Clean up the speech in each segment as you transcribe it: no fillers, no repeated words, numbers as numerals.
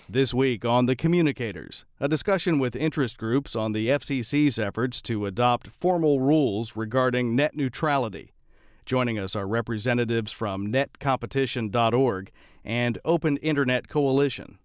This week on the Communicators, a discussion with interest groups on the FCC's efforts to adopt formal rules regarding net neutrality. Joining us are representatives from netcompetition.org and Open Internet Coalition.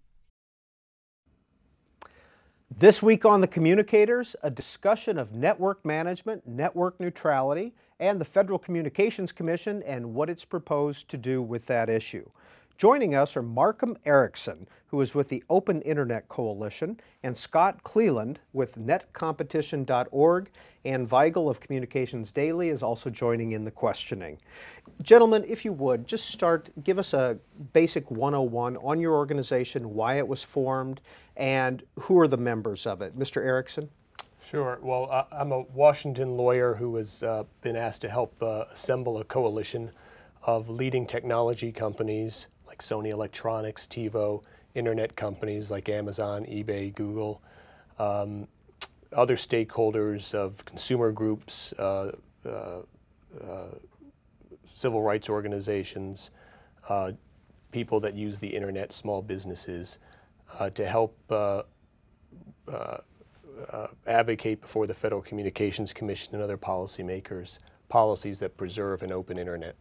This week on the Communicators, a discussion of network management, network neutrality, and the Federal Communications Commission and what it's proposed to do with that issue. Joining us are Markham Erickson, who is with the Open Internet Coalition, and Scott Cleland with netcompetition.org, and Weigel of Communications Daily is also joining in the questioning. Gentlemen, if you would, just give us a basic 101 on your organization, why it was formed, and who are the members of it. Mr. Erickson? Sure. Well, I'm a Washington lawyer who has been asked to help assemble a coalition of leading technology companies like Sony Electronics, TiVo, internet companies like Amazon, eBay, Google, other stakeholders of consumer groups, civil rights organizations, people that use the internet, small businesses, to help advocate before the Federal Communications Commission and other policymakers policies that preserve an open internet.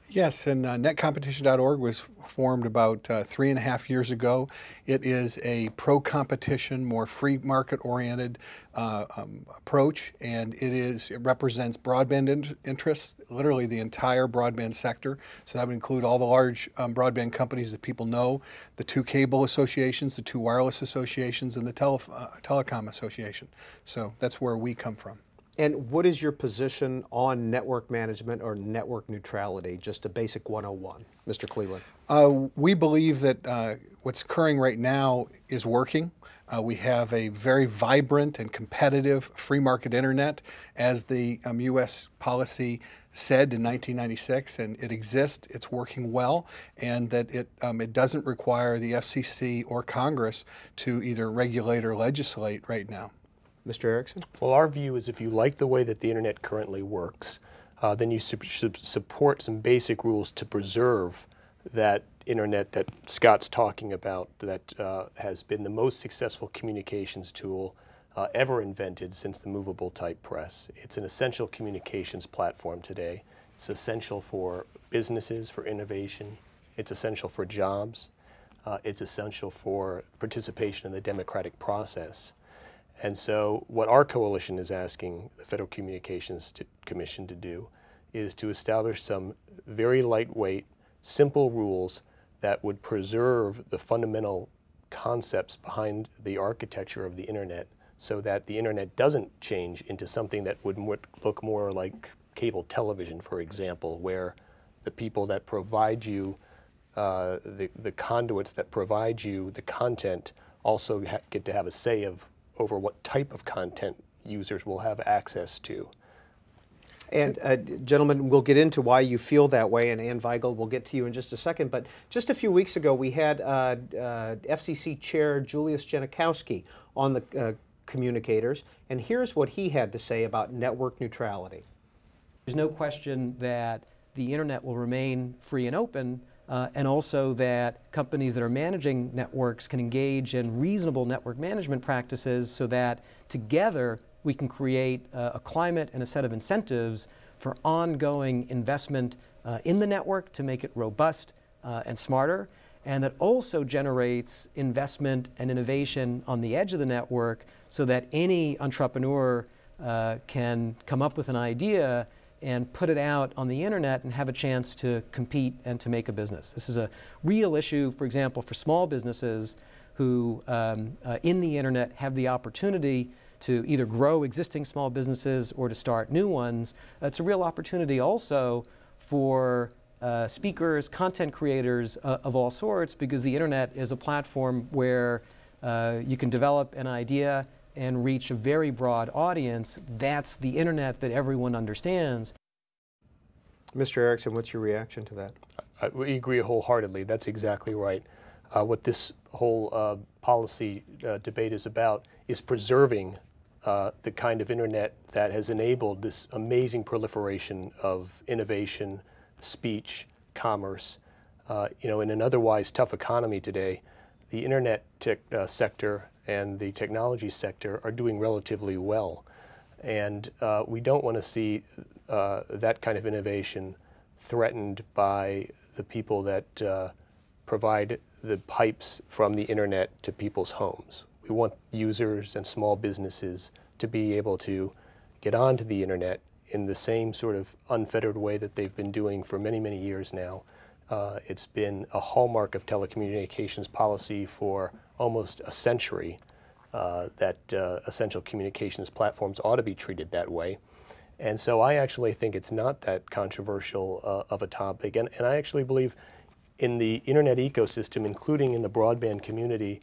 Yes, and netcompetition.org was formed about 3.5 years ago. It is a pro-competition, more free market-oriented approach, and it represents broadband interests, literally the entire broadband sector. So that would include all the large broadband companies that people know, the 2 cable associations, the 2 wireless associations, and the telecom association. So that's where we come from. And what is your position on network management or network neutrality? Just a basic 101. Mr. Cleland. We believe that what's occurring right now is working. We have a very vibrant and competitive free market internet, as the U.S. policy said in 1996, and it exists, it's working well, and that it doesn't require the FCC or Congress to either regulate or legislate right now. Mr. Erickson? Well, our view is if you like the way that the internet currently works, then you should support some basic rules to preserve that internet that Scott's talking about, that has been the most successful communications tool ever invented since the movable type press. It's an essential communications platform today. It's essential for businesses, for innovation. It's essential for jobs. It's essential for participation in the democratic process. And so what our coalition is asking the Federal Communications Commission to do is to establish some very lightweight, simple rules that would preserve the fundamental concepts behind the architecture of the internet, so that the internet doesn't change into something that would look more like cable television, for example, where the people that provide you, the conduits that provide you the content also get to have a say over what type of content users will have access to. And gentlemen, we'll get into why you feel that way, and Ann Weigel, we'll get to you in just a second. But just a few weeks ago, we had FCC Chair Julius Genachowski on the Communicators, and here's what he had to say about network neutrality. There's no question that the internet will remain free and open, and also that companies that are managing networks can engage in reasonable network management practices so that together we can create a climate and a set of incentives for ongoing investment in the network to make it robust and smarter, and that also generates investment and innovation on the edge of the network so that any entrepreneur can come up with an idea and put it out on the internet and have a chance to compete and to make a business. This is a real issue, for example, for small businesses who in the internet have the opportunity to either grow existing small businesses or to start new ones. It's a real opportunity also for speakers, content creators of all sorts, because the internet is a platform where you can develop an idea and reach a very broad audience. That's the internet that everyone understands. Mr. Erickson, what's your reaction to that? We agree wholeheartedly. That's exactly right. What this whole policy debate is about is preserving the kind of internet that has enabled this amazing proliferation of innovation, speech, commerce, You know, in an otherwise tough economy today, the internet sector and the technology sector are doing relatively well. And we don't want to see that kind of innovation threatened by the people that provide the pipes from the internet to people's homes. We want users and small businesses to be able to get onto the internet in the same sort of unfettered way that they've been doing for many, many years now. It's been a hallmark of telecommunications policy for almost a century that essential communications platforms ought to be treated that way. And so I actually think it's not that controversial of a topic. And I actually believe in the internet ecosystem, including in the broadband community,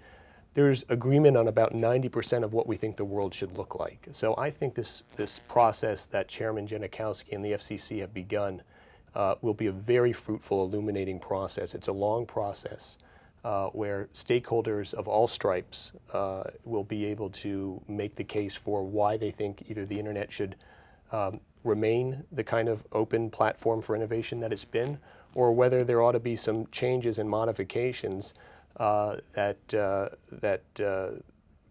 there's agreement on about 90% of what we think the world should look like. So I think this process that Chairman Janikowski and the FCC have begun will be a very fruitful, illuminating process. It's a long process where stakeholders of all stripes will be able to make the case for why they think either the internet should remain the kind of open platform for innovation that it's been, or whether there ought to be some changes and modifications that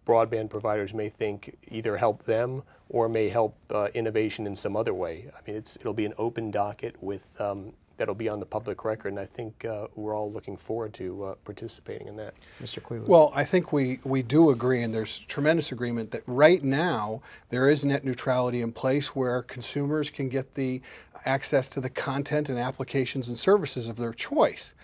broadband providers may think either help them or may help innovation in some other way. I mean, it'll be an open docket with that'll be on the public record, and I think we're all looking forward to participating in that. Mr. Cleland. Well, I think we do agree, and there's tremendous agreement that right now there is net neutrality in place where consumers can get the access to the content and applications and services of their choice.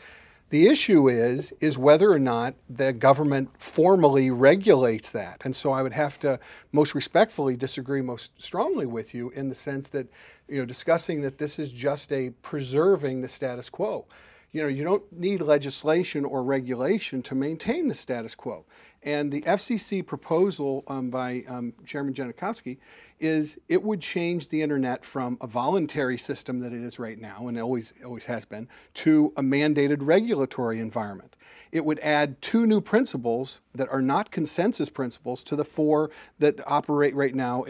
The issue is whether or not the government formally regulates that. And so I would have to most respectfully disagree most strongly with you in the sense that, you know, discussing that this is just a preserving the status quo. You know, you don't need legislation or regulation to maintain the status quo. And the FCC proposal by Chairman Janikowski is it would change the internet from a voluntary system that it is right now, and it always has been, to a mandated regulatory environment. It would add 2 new principles that are not consensus principles to the 4 that operate right now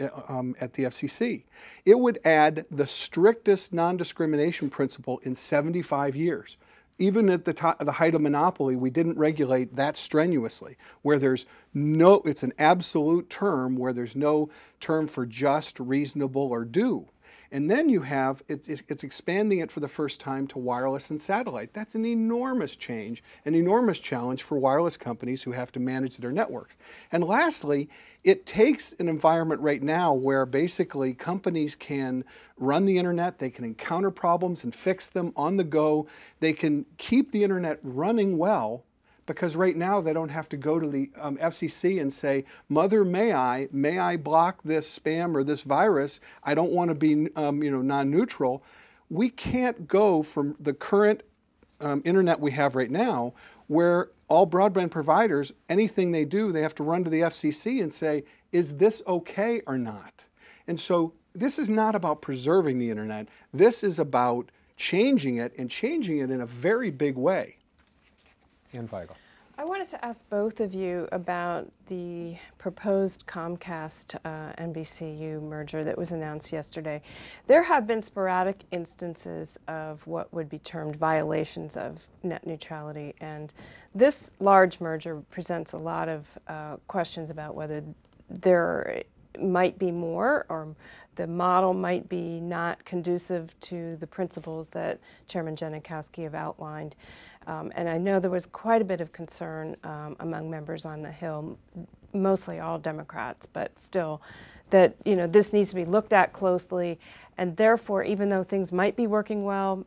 at the FCC. It would add the strictest non-discrimination principle in 75 years. Even at the height of monopoly, we didn't regulate that strenuously, where there's no, it's an absolute term where there's no term for just, reasonable, or due. And then you have, it's expanding it for the first time to wireless and satellite. That's an enormous change, an enormous challenge for wireless companies who have to manage their networks. And lastly, it takes an environment right now where basically companies can run the internet, they can encounter problems and fix them on the go. They can keep the internet running well, because right now they don't have to go to the FCC and say, Mother, may I block this spam or this virus? I don't want to be non-neutral. We can't go from the current internet we have right now, where all broadband providers, anything they do, they have to run to the FCC and say, is this okay or not? And so this is not about preserving the internet. This is about changing it, and changing it in a very big way. Ann Weigel. I wanted to ask both of you about the proposed Comcast NBCU merger that was announced yesterday. There have been sporadic instances of what would be termed violations of net neutrality, and this large merger presents a lot of questions about whether there might be more, or the model might be not conducive to the principles that Chairman Janikowski have outlined. And I know there was quite a bit of concern among members on the Hill, mostly all Democrats, but still, that this needs to be looked at closely, and therefore, even though things might be working well,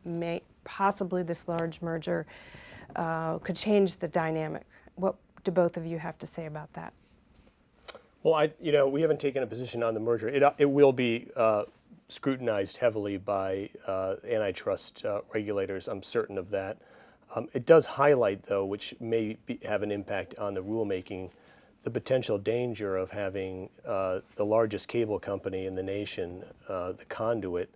possibly this large merger could change the dynamic. What do both of you have to say about that? Well, we haven't taken a position on the merger. It will be scrutinized heavily by antitrust regulators. I'm certain of that. It does highlight, though, which may have an impact on the rulemaking, the potential danger of having the largest cable company in the nation, the conduit,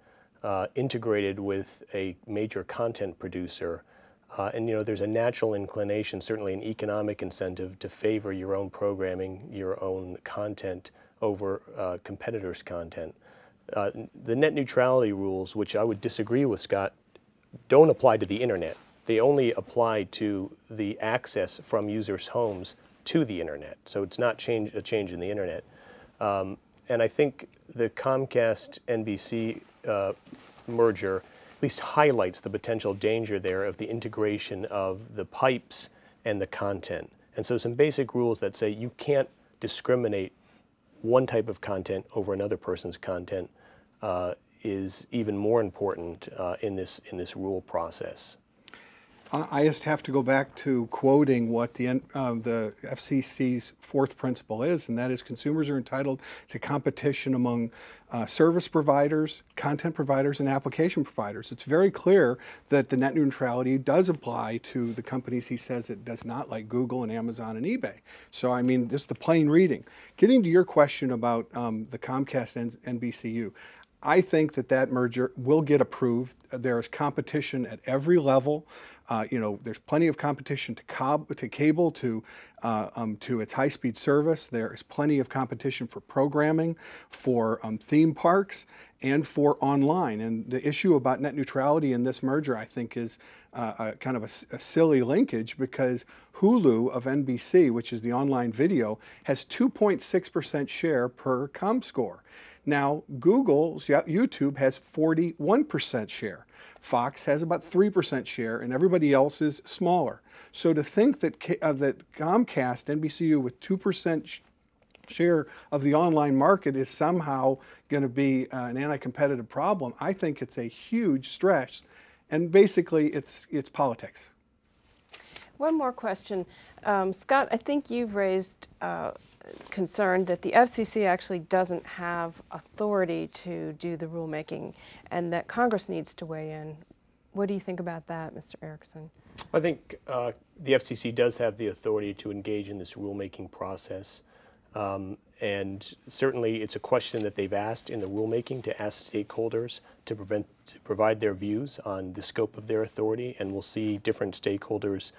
integrated with a major content producer. And there's a natural inclination, certainly an economic incentive, to favor your own programming, your own content over competitors' content. The net neutrality rules, which I would disagree with Scott, don't apply to the internet. they only apply to the access from users' homes to the internet. So it's not a change in the internet. And I think the Comcast-NBC merger at least highlights the potential danger there of the integration of the pipes and the content. And so some basic rules that say you can't discriminate one type of content over another person's content is even more important in this rule process. I just have to go back to quoting what the FCC's fourth principle is, and that is consumers are entitled to competition among service providers, content providers, and application providers. It's very clear that the net neutrality does apply to the companies he says it does not, like Google and Amazon and eBay. So, I mean, just the plain reading. Getting to your question about the Comcast NBCU, I think that merger will get approved. There is competition at every level. You know, there's plenty of competition to cable, to its high-speed service. There is plenty of competition for programming, for theme parks, and for online. And the issue about net neutrality in this merger, I think, is kind of a silly linkage, because Hulu of NBC, which is the online video, has 2.6% share per ComScore. Now, Google's YouTube has 41% share. Fox has about 3% share, and everybody else is smaller. So to think that Comcast, NBCU, with 2% share of the online market is somehow going to be an anti-competitive problem, I think it's a huge stretch. And basically, it's politics. One more question. Scott, I think you've raised concern that the FCC actually doesn't have authority to do the rulemaking and that Congress needs to weigh in. What do you think about that, Mr. Erickson? I think the FCC does have the authority to engage in this rulemaking process. And certainly it's a question that they've asked in the rulemaking, to ask stakeholders to provide their views on the scope of their authority, and we'll see different stakeholders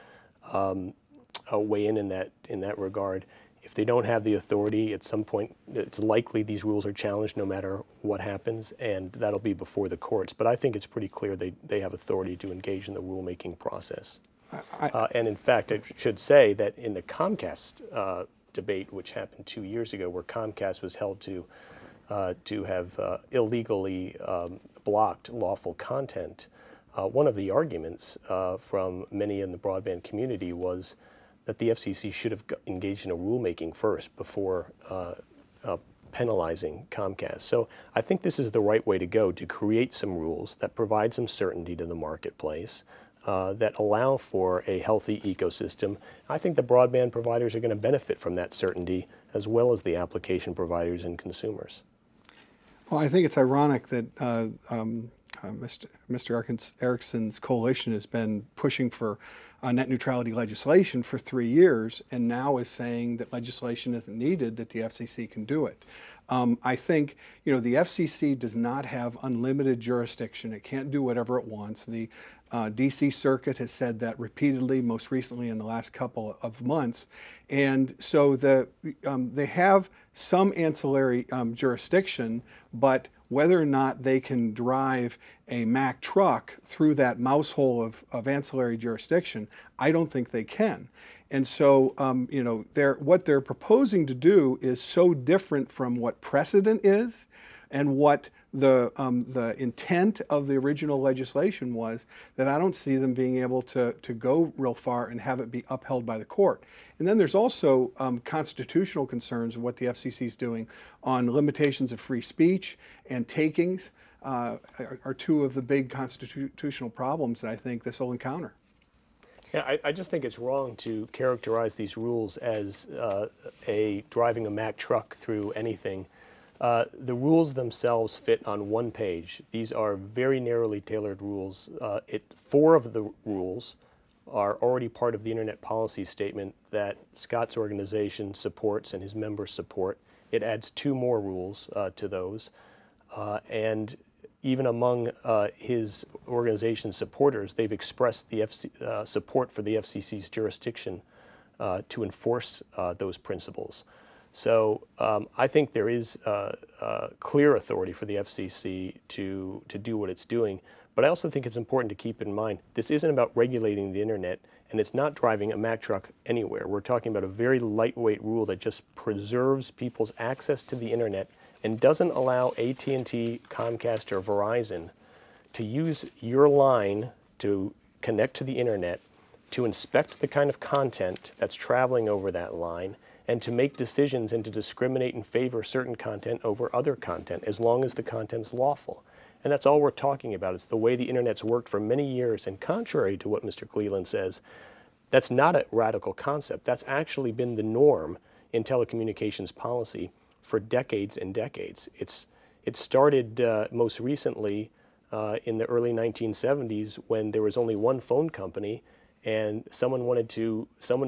weigh in that regard. If they don't have the authority, at some point, it's likely these rules are challenged no matter what happens, and that'll be before the courts. But I think it's pretty clear they have authority to engage in the rulemaking process. And in fact, I should say that in the Comcast debate, which happened 2 years ago, where Comcast was held to have illegally blocked lawful content, one of the arguments from many in the broadband community was that the FCC should have engaged in a rulemaking first before penalizing Comcast. So I think this is the right way to go, to create some rules that provide some certainty to the marketplace, that allow for a healthy ecosystem. I think the broadband providers are going to benefit from that certainty, as well as the application providers and consumers. Well, I think it's ironic that Mr. Erickson's coalition has been pushing for net neutrality legislation for 3 years, and now is saying that legislation isn't needed, that the FCC can do it. I think, you know, the FCC does not have unlimited jurisdiction. It can't do whatever it wants. The DC Circuit has said that repeatedly, most recently in the last couple of months. And so they have some ancillary jurisdiction, but whether or not they can drive a Mack truck through that mouse hole of ancillary jurisdiction, I don't think they can. And so, you know, what they're proposing to do is so different from what precedent is and what the intent of the original legislation was, that I don't see them being able to go real far and have it be upheld by the court. And then there's also constitutional concerns of what the FCC is doing on limitations of free speech and takings are two of the big constitutional problems that I think this will encounter. Yeah, I just think it's wrong to characterize these rules as driving a Mack truck through anything. The rules themselves fit on one page. These are very narrowly tailored rules. 4 of the rules are already part of the Internet Policy Statement that Scott's organization supports and his members support. It adds 2 more rules to those. And even among his organization's supporters, they've expressed the support for the FCC's jurisdiction to enforce those principles. So I think there is clear authority for the FCC to do what it's doing, But I also think it's important to keep in mind, this isn't about regulating the internet, and it's not driving a Mack truck anywhere. We're talking about a very lightweight rule that just preserves people's access to the internet and doesn't allow AT&T, Comcast, or Verizon to use your line to connect to the internet, to inspect the kind of content that's traveling over that line, and to make decisions and to discriminate and favor certain content over other content, as long as the content's lawful. And that's all we're talking about. It's the way the internet's worked for many years, and contrary to what Mr. Cleland says, that's not a radical concept. That's actually been the norm in telecommunications policy for decades and decades. It started most recently in the early 1970s when there was only one phone company, and someone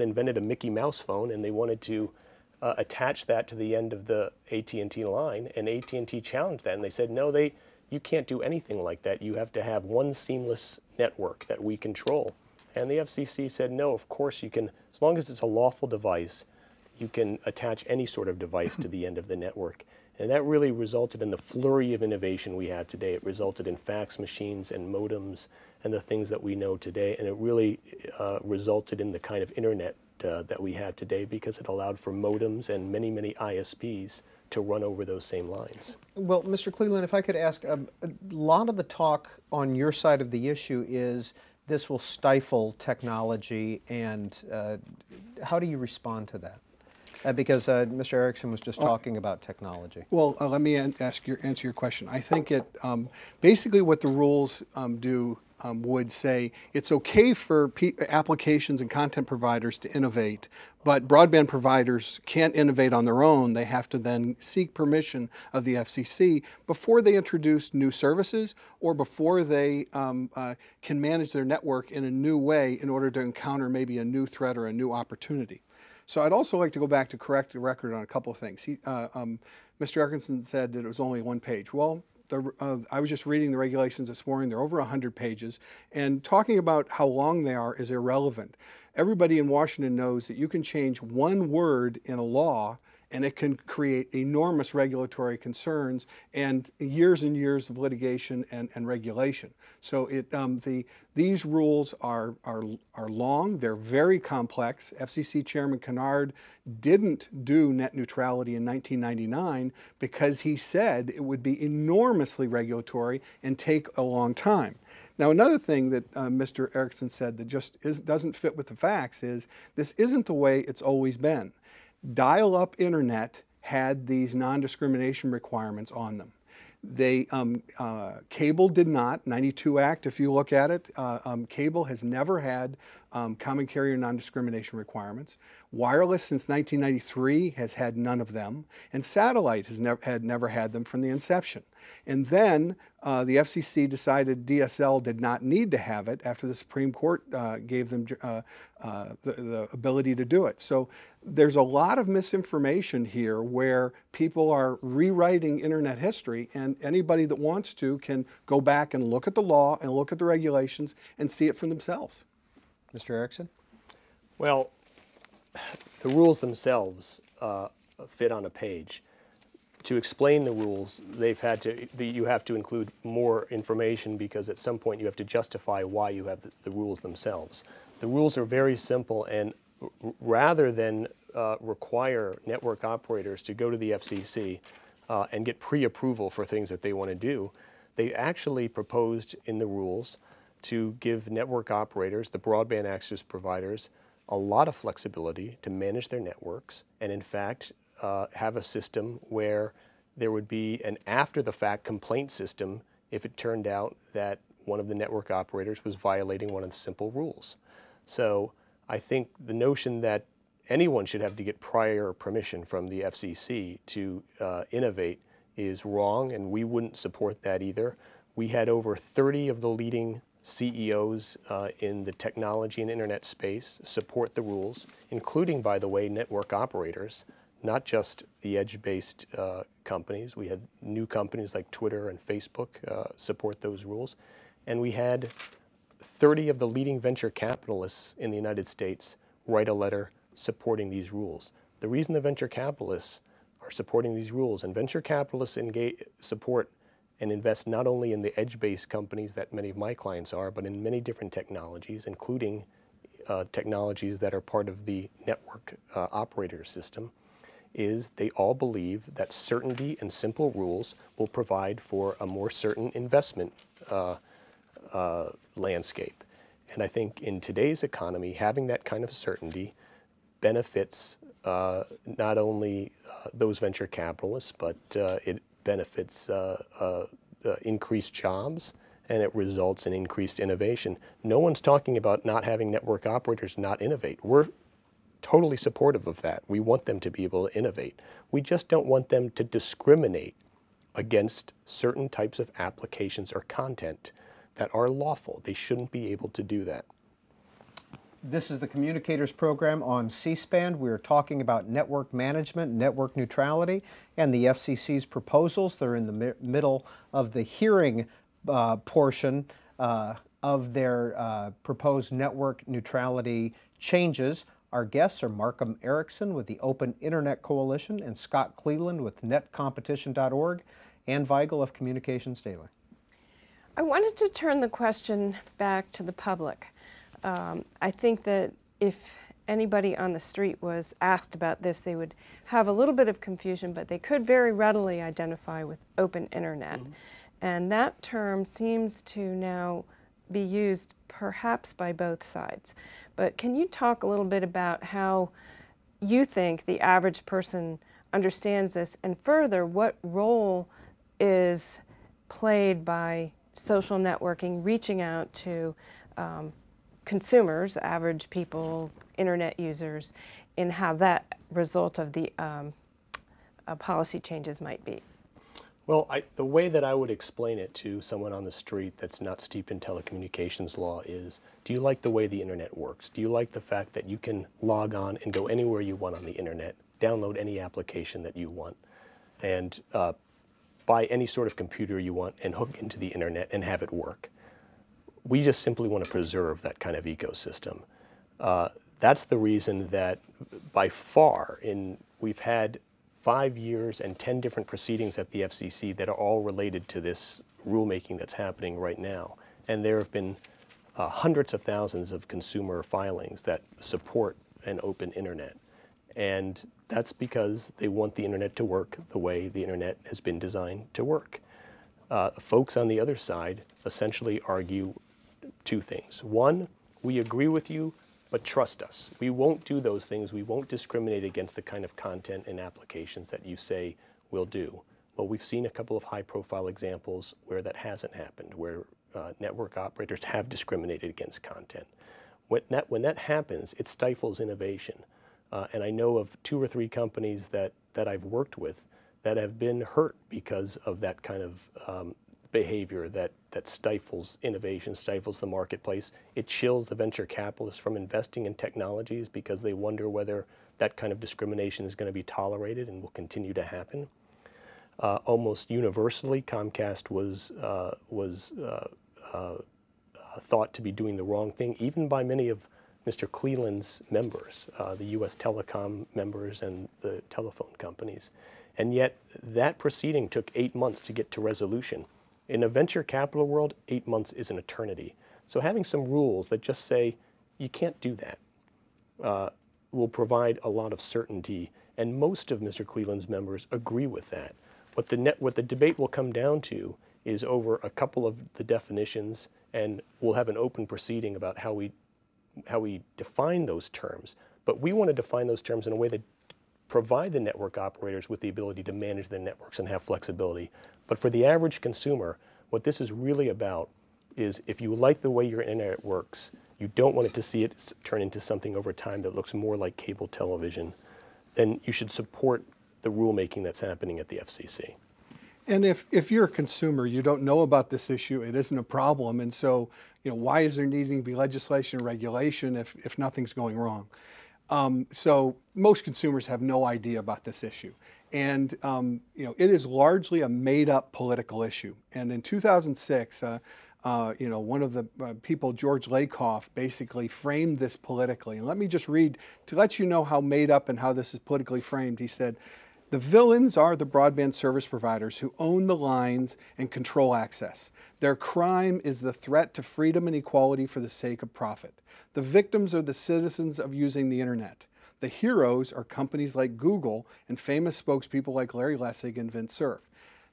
invented a Mickey Mouse phone, and they wanted to attach that to the end of the AT&T line, and AT&T challenged that, and they said, no, you can't do anything like that. You have to have one seamless network that we control. And the FCC said, no, of course you can, as long as it's a lawful device, you can attach any sort of device to the end of the network. And that really resulted in the flurry of innovation we have today. It resulted in fax machines and modems and the things that we know today. And it really resulted in the kind of internet that we have today, because it allowed for modems and many, many ISPs to run over those same lines. Well, Mr. Cleland, if I could ask, a lot of the talk on your side of the issue is this will stifle technology, and how do you respond to that? Because Mr. Erickson was just talking about technology. Well, let me answer your question. I think basically what the rules do would say it's okay for applications and content providers to innovate, but broadband providers can't innovate on their own. They have to then seek permission of the FCC before they introduce new services or before they can manage their network in a new way in order to encounter maybe a new threat or a new opportunity. So I'd also like to go back to correct the record on a couple of things. Mr. Erickson said that it was only one page. Well, I was just reading the regulations this morning. They're over 100 pages, and talking about how long they are is irrelevant. Everybody in Washington knows that you can change one word in a law and it can create enormous regulatory concerns and years of litigation and regulation. So these rules are long, they're very complex. FCC Chairman Kennard didn't do net neutrality in 1999 because he said it would be enormously regulatory and take a long time. Now, another thing that Mr. Erickson said that just doesn't fit with the facts is this isn't the way it's always been. Dial-up internet had these non-discrimination requirements on them. Cable did not. 92 Act, if you look at it, cable has never had common carrier non-discrimination requirements. Wireless since 1993 has had none of them, and satellite has never had them from the inception. And then the FCC decided DSL did not need to have it after the Supreme Court gave them the ability to do it. So there's a lot of misinformation here where people are rewriting internet history, and anybody that wants to can go back and look at the law and look at the regulations and see it for themselves. Mr. Erickson? Well, the rules themselves fit on a page. To explain the rules, you have to include more information, because at some point you have to justify why you have the rules themselves. The rules are very simple, and rather than require network operators to go to the FCC and get pre-approval for things that they want to do, they actually proposed in the rules to give network operators, the broadband access providers, a lot of flexibility to manage their networks, and in fact have a system where there would be an after-the-fact complaint system if it turned out that one of the network operators was violating one of the simple rules. So I think the notion that anyone should have to get prior permission from the FCC to innovate is wrong, and we wouldn't support that either. We had over 30 of the leading CEOs in the technology and internet space support the rules, including, by the way, network operators, not just the edge-based companies. We had new companies like Twitter and Facebook support those rules. And we had 30 of the leading venture capitalists in the United States write a letter supporting these rules. The reason the venture capitalists are supporting these rules, and venture capitalists support and invest not only in the edge-based companies that many of my clients are, but in many different technologies, including technologies that are part of the network operator system, is they all believe that certainty and simple rules will provide for a more certain investment landscape. And I think in today's economy, having that kind of certainty benefits not only those venture capitalists, but it benefits increased jobs, and it results in increased innovation. No one's talking about not having network operators not innovate. We're totally supportive of that. We want them to be able to innovate. We just don't want them to discriminate against certain types of applications or content that are lawful. They shouldn't be able to do that. This is the Communicators program on C-SPAN. We're talking about network management, network neutrality, and the FCC's proposals. They're in the middle of the hearing portion of their proposed network neutrality changes. Our guests are Markham Erickson with the Open Internet Coalition and Scott Cleland with netcompetition.org, and Weigel of Communications Daily. I wanted to turn the question back to the public. I think that if anybody on the street was asked about this, they would have a little bit of confusion, but they could very readily identify with open internet. Mm-hmm. And that term seems to now be used perhaps by both sides. But can you talk a little bit about how you think the average person understands this, and further, what role is played by social networking reaching out to consumers, average people, internet users, in how that result of the policy changes might be? Well, the way that I would explain it to someone on the street that's not steeped in telecommunications law is, do you like the way the internet works? Do you like the fact that you can log on and go anywhere you want on the internet, download any application that you want, and buy any sort of computer you want and hook into the internet and have it work? We just simply want to preserve that kind of ecosystem. That's the reason that by far we've had 5 years and 10 different proceedings at the FCC that are all related to this rulemaking that's happening right now. And there have been hundreds of thousands of consumer filings that support an open internet. And that's because they want the internet to work the way the internet has been designed to work. Folks on the other side essentially argue two things. One, we agree with you, but trust us. We won't do those things. We won't discriminate against the kind of content and applications that you say we'll do. Well, we've seen a couple of high-profile examples where that hasn't happened, where network operators have discriminated against content. When that happens, it stifles innovation. And I know of 2 or 3 companies that I've worked with that have been hurt because of that kind of behavior that stifles innovation, stifles the marketplace. It chills the venture capitalists from investing in technologies because they wonder whether that kind of discrimination is going to be tolerated and will continue to happen. Almost universally, Comcast was thought to be doing the wrong thing, even by many of Mr. Cleland's members, the U.S. telecom members and the telephone companies. And yet that proceeding took 8 months to get to resolution. In a venture capital world, 8 months is an eternity. So having some rules that just say you can't do that will provide a lot of certainty. And most of Mr. Cleland's members agree with that. What the debate will come down to is over a couple of the definitions, and we'll have an open proceeding about how we define those terms. But we want to define those terms in a way that provide the network operators with the ability to manage their networks and have flexibility. But for the average consumer, what this is really about is, if you like the way your internet works, you don't want to see it turn into something over time that looks more like cable television, then you should support the rulemaking that's happening at the FCC. And if you're a consumer, you don't know about this issue, it isn't a problem, and so why is there needing to be legislation or regulation if nothing's going wrong? So most consumers have no idea about this issue. And it is largely a made-up political issue. And in 2006, one of the people, George Lakoff, basically framed this politically. And let me just read, to let you know how made up and how this is politically framed. He said, The villains are the broadband service providers who own the lines and control access. Their crime is the threat to freedom and equality for the sake of profit. The victims are the citizens of using the internet. The heroes are companies like Google and famous spokespeople like Larry Lessig and Vint Cerf.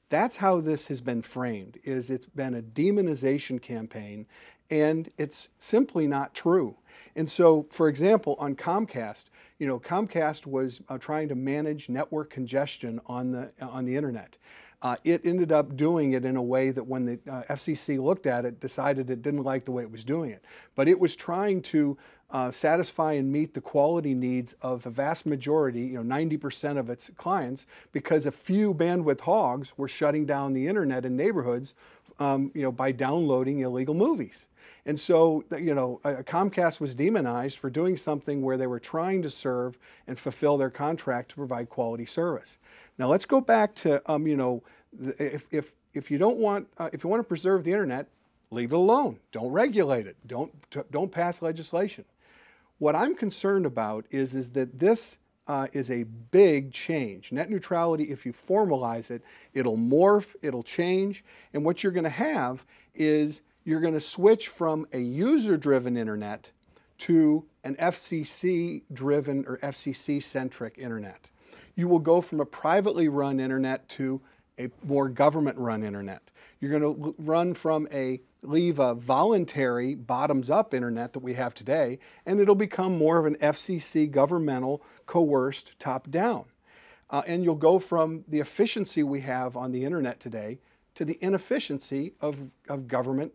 That's how this has been framed, is it's been a demonization campaign, and it's simply not true. And so, for example, on Comcast, Comcast was trying to manage network congestion on the internet. It ended up doing it in a way that when the FCC looked at it, decided it didn't like the way it was doing it. But it was trying to satisfy and meet the quality needs of the vast majority, 90% of its clients, because a few bandwidth hogs were shutting down the internet in neighborhoods, by downloading illegal movies. And so, Comcast was demonized for doing something where they were trying to serve and fulfill their contract to provide quality service. Now let's go back to, if you want to preserve the internet, leave it alone. Don't regulate it. Don't pass legislation. What I'm concerned about is that this is a big change. Net neutrality, if you formalize it, it'll morph, it'll change, and what you're going to have is you're going to switch from a user-driven internet to an FCC-driven or FCC-centric internet. You will go from a privately run internet to a more government-run internet. You're going to leave a voluntary bottoms-up internet that we have today, and it'll become more of an FCC governmental coerced top-down. And you'll go from the efficiency we have on the internet today to the inefficiency of government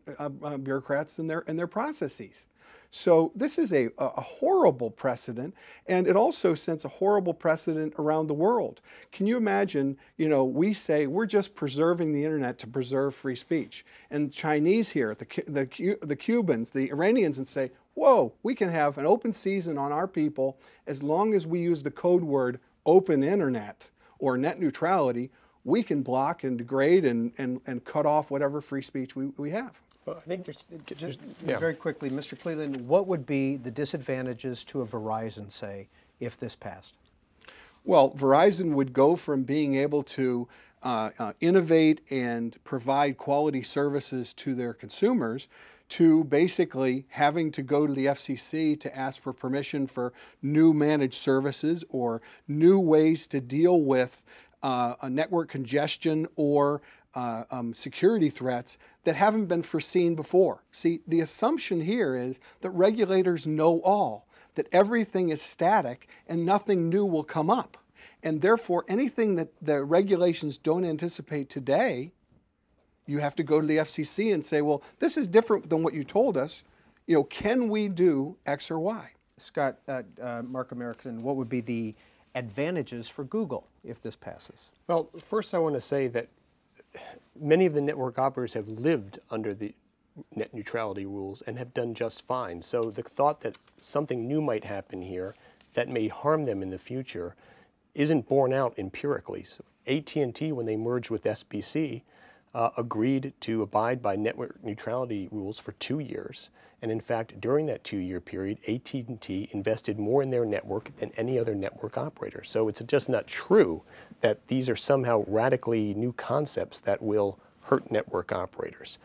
bureaucrats and their processes. So this is a horrible precedent, and it also sets a horrible precedent around the world. Can you imagine, we say we're just preserving the internet to preserve free speech, and Chinese here, the Cubans, the Iranians, and say, whoa, we can have an open season on our people as long as we use the code word open internet or net neutrality. We can block and degrade and cut off whatever free speech we have. Well, I think there's just very quickly, Mr. Cleland, what would be the disadvantages to a Verizon, say, if this passed? Well, Verizon would go from being able to innovate and provide quality services to their consumers to basically having to go to the FCC to ask for permission for new managed services or new ways to deal with a network congestion or security threats that haven't been foreseen before. See, the assumption here is that regulators know all, that everything is static and nothing new will come up. And therefore, anything that the regulations don't anticipate today, you have to go to the FCC and say, well, this is different than what you told us. Can we do X or Y? Scott, Markham, Erickson, what would be the advantages for Google if this passes? Well, first I want to say that many of the network operators have lived under the net neutrality rules and have done just fine. So the thought that something new might happen here that may harm them in the future isn't borne out empirically. So AT&T, when they merged with SBC, agreed to abide by network neutrality rules for 2 years. And in fact, during that 2-year period, AT&T invested more in their network than any other network operator. So it's just not true that these are somehow radically new concepts that will hurt network operators.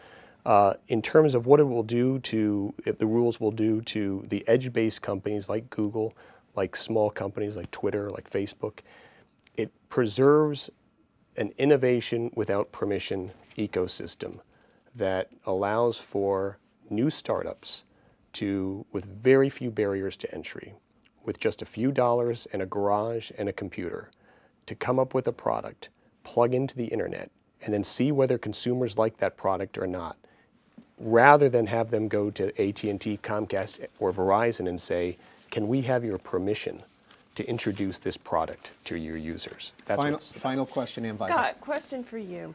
In terms of what it will do to, if the rules will do to the edge-based companies like Google, like small companies like Twitter, like Facebook, it preserves an innovation without permission ecosystem that allows for new startups with very few barriers to entry, with just a few dollars and a garage and a computer, to come up with a product, plug into the internet, and then see whether consumers like that product or not, rather than have them go to AT&T, Comcast, or Verizon and say, can we have your permission to introduce this product to your users? That's final question, Ann Weigel. Scott, question for you.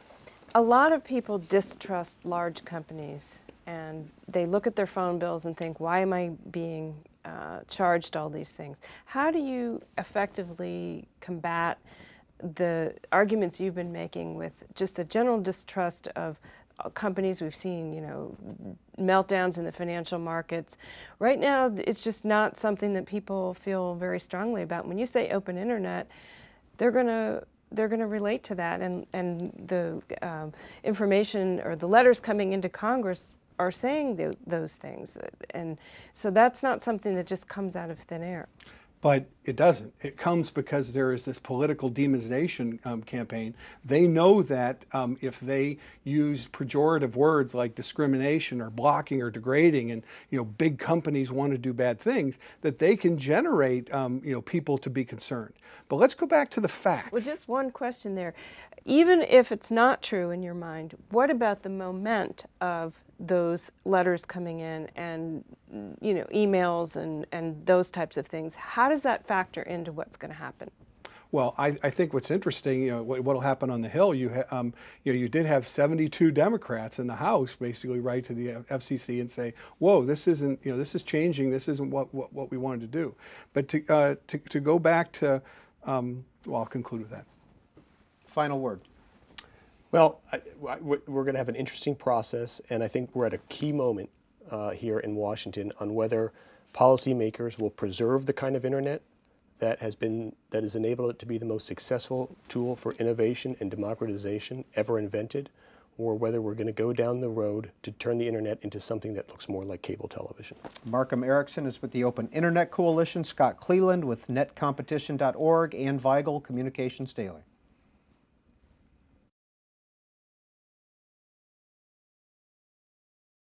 A lot of people distrust large companies, and they look at their phone bills and think, why am I being charged all these things? How do you effectively combat the arguments you've been making with just the general distrust of companies? We've seen, meltdowns in the financial markets. Right now, it's just not something that people feel very strongly about. When you say open internet, they're going to relate to that, and the information or the letters coming into Congress are saying those things, and so that's not something that just comes out of thin air. But it doesn't. It comes because there is this political demonization campaign. They know that if they use pejorative words like discrimination or blocking or degrading, and big companies want to do bad things, that they can generate people to be concerned. But let's go back to the facts. Well, just one question there. Even if it's not true in your mind, what about the moment of those letters coming in and emails and those types of things? How does that factor into what's going to happen? Well, I think what's interesting, what will happen on the Hill, you did have 72 Democrats in the House basically write to the FCC and say, whoa, this isn't, this is changing, this isn't what we wanted to do. But to go back to, well, I'll conclude with that. Final word. Well, we're going to have an interesting process, and I think we're at a key moment here in Washington on whether policymakers will preserve the kind of internet that has enabled it to be the most successful tool for innovation and democratization ever invented, or whether we're going to go down the road to turn the internet into something that looks more like cable television. Markham Erickson is with the Open Internet Coalition, Scott Cleland with netcompetition.org, and Weigel, Communications Daily.